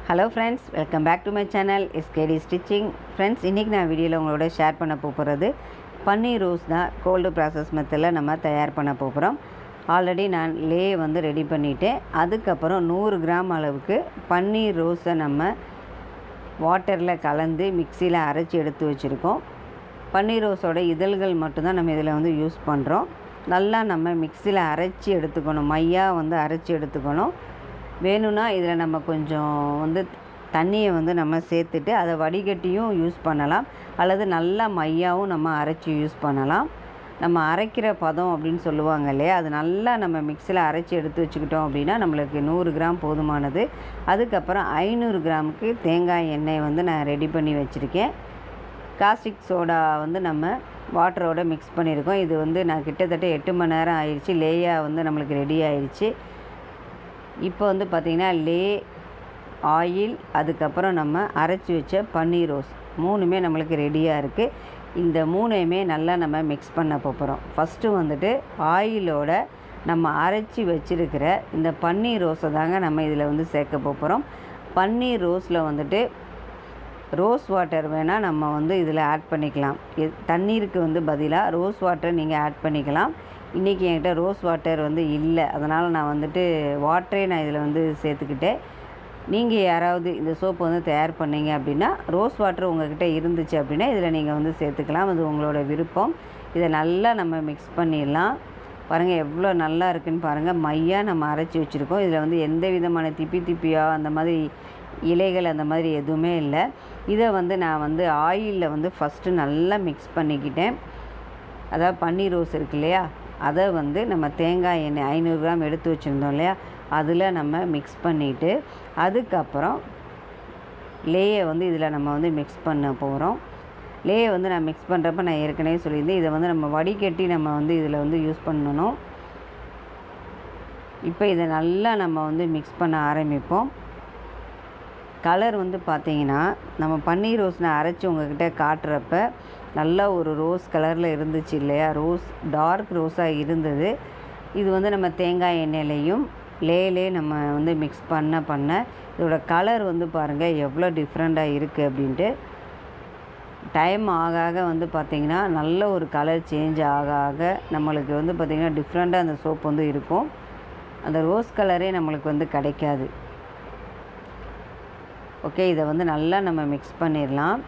Hello friends, welcome back to my channel SKD stitching. Friends, இன்றைக்கி நான் வீடியோவில் உங்களோட ஷேர் பண்ண போகிறது பன்னீர் ரோஸ் தான். கோல்டு ப்ராசஸ் மெத்தடில் நம்ம தயார் பண்ண போகிறோம். ஆல்ரெடி நான் லே ரெடி பண்ணிவிட்டேன். அதுக்கப்புறம் 100 கிராம் அளவுக்கு பன்னீர் ரோஸை நம்ம வாட்டரில் கலந்து மிக்சியில் அரைச்சி எடுத்து வச்சுருக்கோம். பன்னீர் ரோஸோட இதழ்கள் மட்டும்தான் நம்ம இதில் யூஸ் பண்ணுறோம். நல்லா நம்ம மிக்சியில் அரைச்சி எடுத்துக்கணும், மையாக அரைச்சி எடுத்துக்கணும். வேணும்னா இதில் நம்ம கொஞ்சம் தண்ணியை நம்ம சேர்த்துட்டு அதை வடிகட்டியும் யூஸ் பண்ணலாம், அல்லது நல்லா மையாவும் நம்ம அரைச்சி யூஸ் பண்ணலாம். நம்ம அரைக்கிற பதம் அப்படின்னு சொல்லுவாங்க இல்லையா, அது நல்லா நம்ம மிக்சியில் அரைச்சி எடுத்து வச்சுக்கிட்டோம் அப்படின்னா நம்மளுக்கு 100 கிராம் போதுமானது. அதுக்கப்புறம் 500 கிராமுக்கு தேங்காய் எண்ணெய் நான் ரெடி பண்ணி வச்சுருக்கேன். காஸ்டிக் சோடா நம்ம வாட்டரோட மிக்ஸ் பண்ணியிருக்கோம். இது நான் கிட்டத்தட்ட 8 மணி நேரம் ஆயிடுச்சு. லேயாக நம்மளுக்கு ரெடி ஆயிடுச்சு. இப்போ பார்த்திங்கன்னா லே, ஆயில், அதுக்கப்புறம் நம்ம அரைச்சி வச்ச பன்னீர் ரோஸ் மூணுமே நம்மளுக்கு ரெடியாக இருக்குது. இந்த மூணையுமே நல்லா நம்ம மிக்ஸ் பண்ண போகிறோம். ஃபஸ்ட்டு ஆயிலோட நம்ம அரைச்சி வச்சுருக்கிற இந்த பன்னீர் ரோஸை தாங்க நம்ம இதில் சேர்க்க போகிறோம். பன்னீர் ரோஸில் ரோஸ் வாட்டர் வேணால் நம்ம இதில் ஆட் பண்ணிக்கலாம். தண்ணீருக்கு பதிலாக ரோஸ் வாட்டர் நீங்கள் ஆட் பண்ணிக்கலாம். இன்றைக்கி என்கிட்ட ரோஸ் வாட்டர் இல்லை, அதனால் நான் வாட்டரே நான் இதில் சேர்த்துக்கிட்டேன். நீங்கள் யாராவது இந்த சோப்பு தயார் பண்ணிங்க அப்படின்னா ரோஸ் வாட்டர் உங்கள்கிட்ட இருந்துச்சு அப்படின்னா இதில் நீங்கள் சேர்த்துக்கலாம். அது உங்களோட விருப்பம். இதை நல்லா நம்ம மிக்ஸ் பண்ணிடலாம். பாருங்கள் எவ்வளோ நல்லா இருக்குதுன்னு பாருங்கள். மையாக நம்ம அரைச்சி வச்சுருக்கோம். இதில் எந்த விதமான திப்பியாக அந்த மாதிரி இலைகள் அந்த மாதிரி எதுவுமே இல்லை. இதை நான் ஆயிலில் ஃபஸ்ட்டு நல்லா மிக்ஸ் பண்ணிக்கிட்டேன். அதாவது பன்னீர் ரோஸ் இருக்கு இல்லையா, அதை நம்ம தேங்காய் எண்ணெய் 500 கிராம் எடுத்து வச்சுருந்தோம் இல்லையா, அதில் நம்ம மிக்ஸ் பண்ணிவிட்டு அதுக்கப்புறம் லேயை இதில் நம்ம மிக்ஸ் பண்ண போகிறோம். லேயை நான் மிக்ஸ் பண்ணுறப்ப நான் ஏற்கனவே சொல்லியிருந்தேன், இதை நம்ம வடிகட்டி நம்ம இதில் யூஸ் பண்ணணும். இப்போ இதை நல்லா நம்ம மிக்ஸ் பண்ண ஆரம்பிப்போம். கலர் பார்த்திங்கன்னா நம்ம பன்னீர் ரோஸ் நான் அரைச்சி உங்கள்கிட்ட காட்டுறப்ப நல்லா ஒரு ரோஸ் கலரில் இருந்துச்சு இல்லையா, ரோஸ் டார்க் ரோஸாக இருந்தது. இது நம்ம தேங்காய் எண்ணெயிலையும் லேலே நம்ம மிக்ஸ் பண்ண இதோட கலர் பாருங்கள் எவ்வளோ டிஃப்ரெண்ட்டாக இருக்குது அப்படின்ட்டு. டைம் ஆக ஆக பார்த்திங்கன்னா நல்ல ஒரு கலர் சேஞ்ச் ஆக ஆக நம்மளுக்கு பார்த்திங்கன்னா டிஃப்ரெண்ட்டாக அந்த சோப் இருக்கும். அந்த ரோஸ் கலரே நம்மளுக்கு கிடைக்காது. ஓகே, இதை நல்லா நம்ம மிக்ஸ் பண்ணிடலாம்.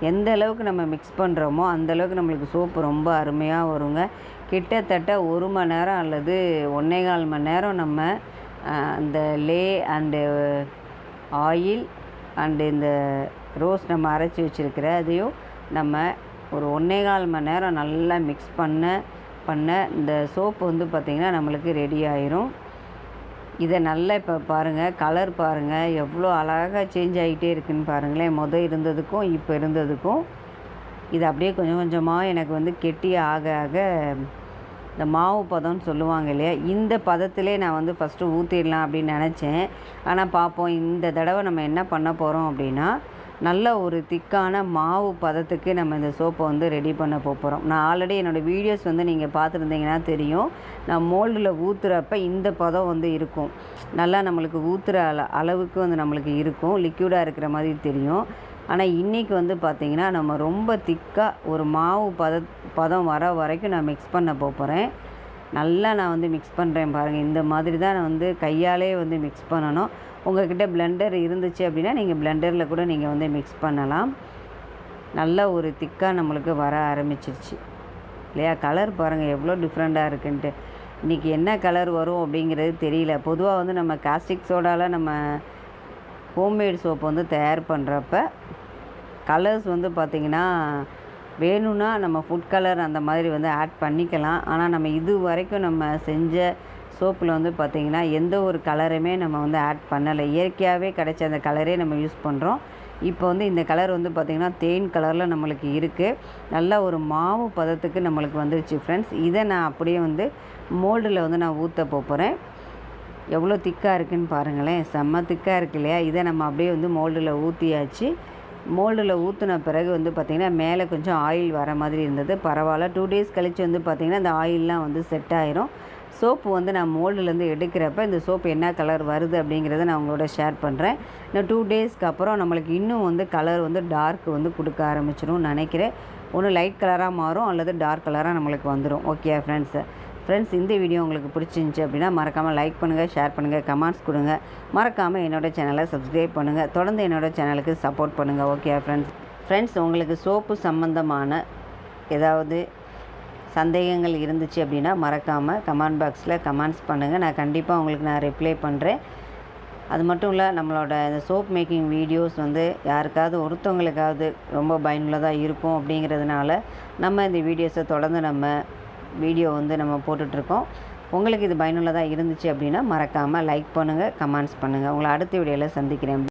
எந்த அளவுக்கு நம்ம மிக்ஸ் பண்ணுறோமோ அந்தளவுக்கு நம்மளுக்கு சோப்பு ரொம்ப அருமையாக வருங்க. கிட்டத்தட்ட 1 மணி நேரம் அல்லது 1.25 மணி நேரம் நம்ம அந்த லே அண்டு ஆயில் அண்டு இந்த ரோஸ் நம்ம அரைச்சி வச்சுருக்கிற அதையும் நம்ம ஒரு 1.25 மணி நேரம் நல்லா மிக்ஸ் பண்ண இந்த சோப்பு பார்த்திங்கன்னா நம்மளுக்கு ரெடி ஆயிரும். இதை நல்லா இப்போ பாருங்கள், கலர் பாருங்கள் எவ்வளோ அழகாக சேஞ்ச் ஆகிட்டே இருக்குதுன்னு பாருங்களேன். இருந்ததுக்கும் இப்போ இருந்ததுக்கும் இது அப்படியே கொஞ்சம் கொஞ்சமாக எனக்கு கெட்டி ஆக ஆக இந்த மாவு பதம்னு சொல்லுவாங்க இல்லையா, இந்த பதத்திலே நான் ஃபஸ்ட்டு ஊற்றிடலாம் அப்படின்னு நினச்சேன். ஆனால் பார்ப்போம், இந்த தடவை நம்ம என்ன பண்ண போகிறோம் அப்படின்னா நல்ல ஒரு திக்கான மாவு பதத்துக்கு நம்ம இந்த சோப்பை ரெடி பண்ண போகிறோம். நான் ஆல்ரெடி என்னோடய வீடியோஸ் நீங்கள் பார்த்துருந்தீங்கன்னா தெரியும், நான் மோல்டில் ஊற்றுறப்ப இந்த பதம் இருக்கும். நல்லா நம்மளுக்கு ஊற்றுற அளவுக்கு நம்மளுக்கு இருக்கும், லிக்யூடாக இருக்கிற மாதிரி தெரியும். ஆனால் இன்றைக்கி பார்த்திங்கன்னா நம்ம ரொம்ப திக்காக ஒரு மாவு பதம் வர வரைக்கும் நான் மிக்ஸ் பண்ண போகிறேன். நல்லா நான் மிக்ஸ் பண்ணுறேன் பாருங்கள். இந்த மாதிரி தான் நான் கையாலே மிக்ஸ் பண்ணணும். உங்கள்கிட்ட பிளெண்டர் இருந்துச்சு அப்படின்னா நீங்கள் பிளெண்டரில் கூட நீங்கள் மிக்ஸ் பண்ணலாம். நல்ல ஒரு திக்காக நம்மளுக்கு வர ஆரம்பிச்சிருச்சு இல்லையா. கலர் பாருங்கள் எவ்வளோ டிஃப்ரெண்ட்டாக இருக்குன்ட்டு. இன்றைக்கி என்ன கலர் வரும் அப்படிங்கிறது தெரியல. பொதுவாக நம்ம காஸ்டிக் சோடாவில் நம்ம ஹோம்மேட் சோப்பு தயார் பண்ணுறப்ப கலர்ஸ் பார்த்திங்கன்னா வேணும்னா நம்ம ஃபுட் கலர் அந்த மாதிரி ஆட் பண்ணிக்கலாம். ஆனால் நம்ம இது வரைக்கும் நம்ம செஞ்ச சோப்பில் பார்த்திங்கன்னா எந்த ஒரு கலருமே நம்ம ஆட் பண்ணலை. இயற்கையாகவே கிடைச்ச அந்த கலரே நம்ம யூஸ் பண்ணுறோம். இப்போ இந்த கலர் பார்த்திங்கன்னா தேன் கலரில் நம்மளுக்கு இருக்குது. நல்ல ஒரு மாவு பதத்துக்கு நம்மளுக்கு வந்துருச்சு ஃப்ரெண்ட்ஸ். இதை நான் அப்படியே மோல்டில் நான் ஊற்ற போகிறேன். எவ்வளோ திக்காக இருக்குதுன்னு பாருங்களேன், செம்ம திக்காக இருக்கு இல்லையா. இதை நம்ம அப்படியே மோல்டில் ஊற்றியாச்சு. மோல்டில் ஊற்றின பிறகு பார்த்திங்கன்னா மேலே கொஞ்சம் ஆயில் வர மாதிரி இருந்தது. பரவாயில்ல, 2 டேஸ் கழித்து பார்த்திங்கன்னா அந்த ஆயிலெலாம் செட் ஆயிரும். சோப்பு வந்து நான் மோல்டுலேருந்து எடுக்கிறப்ப இந்த சோப்பு என்ன கலர் வருது அப்படிங்கிறத நான் உங்களோட ஷேர் பண்ணுறேன். இன்னும் 2 டேஸ்க்கு அப்புறம் நம்மளுக்கு இன்னும் வந்து கலர் வந்து டார்க் வந்து கொடுக்க ஆரம்பிச்சிடும்னு நினைக்கிறேன். ஒன்று லைட் கலராக மாறும் அல்லது டார்க் கலராக நம்மளுக்கு வந்துடும். ஓகே ஃப்ரெண்ட்ஸ் இந்த வீடியோ உங்களுக்கு பிடிச்சிருந்துச்சி அப்படின்னா மறக்காமல் லைக் பண்ணுங்கள், ஷேர் பண்ணுங்கள், கமெண்ட்ஸ் கொடுங்க. மறக்காமல் என்னோடய சேனலை சப்ஸ்கிரைப் பண்ணுங்கள். தொடர்ந்து என்னோடய சேனலுக்கு சப்போர்ட் பண்ணுங்கள். ஓகே ஃப்ரெண்ட்ஸ் உங்களுக்கு சோப்பு சம்மந்தமான ஏதாவது சந்தேகங்கள் இருந்துச்சு அப்படின்னா மறக்காமல் கமெண்ட் பாக்ஸில் கமெண்ட்ஸ் பண்ணுங்கள். நான் கண்டிப்பாக உங்களுக்கு நான் ரிப்ளை பண்ணுறேன். அது மட்டும் இல்லை, நம்மளோட இந்த சோப் மேக்கிங் வீடியோஸ் வந்து யாருக்காவது ஒருத்தவங்களுக்காவது ரொம்ப பயனுள்ளதாக இருக்கும் அப்படிங்கிறதுனால நம்ம இந்த வீடியோஸை தொடர்ந்து நம்ம போட்டுட்ருக்கோம். உங்களுக்கு இது பயனுள்ளதாக இருந்துச்சு அப்படின்னா மறக்காமல் லைக் பண்ணுங்கள், கமெண்ட்ஸ் பண்ணுங்கள். உங்களை அடுத்த வீடியோவில் சந்திக்கிறேன்.